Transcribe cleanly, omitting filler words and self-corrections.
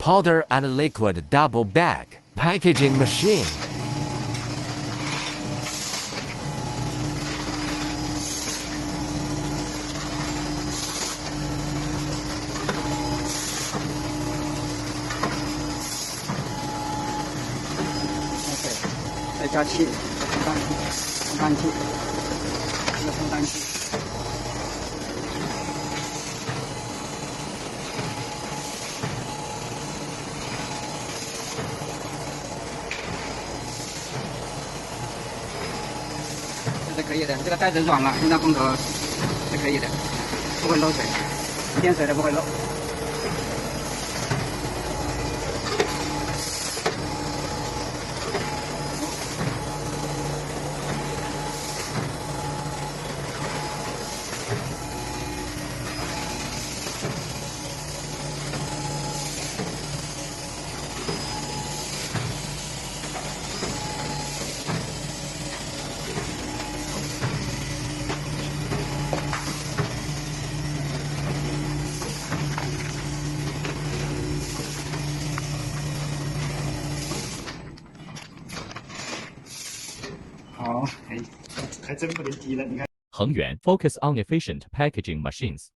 powder and liquid double bag packaging machine. OK， 再加气，烘干器，这个烘干器。 是可以的，这个袋子软了，用在风头是可以的，不会漏水，一点水都不会漏。好，哎，还真不能低了，你看。恒源 Focus on efficient packaging machines.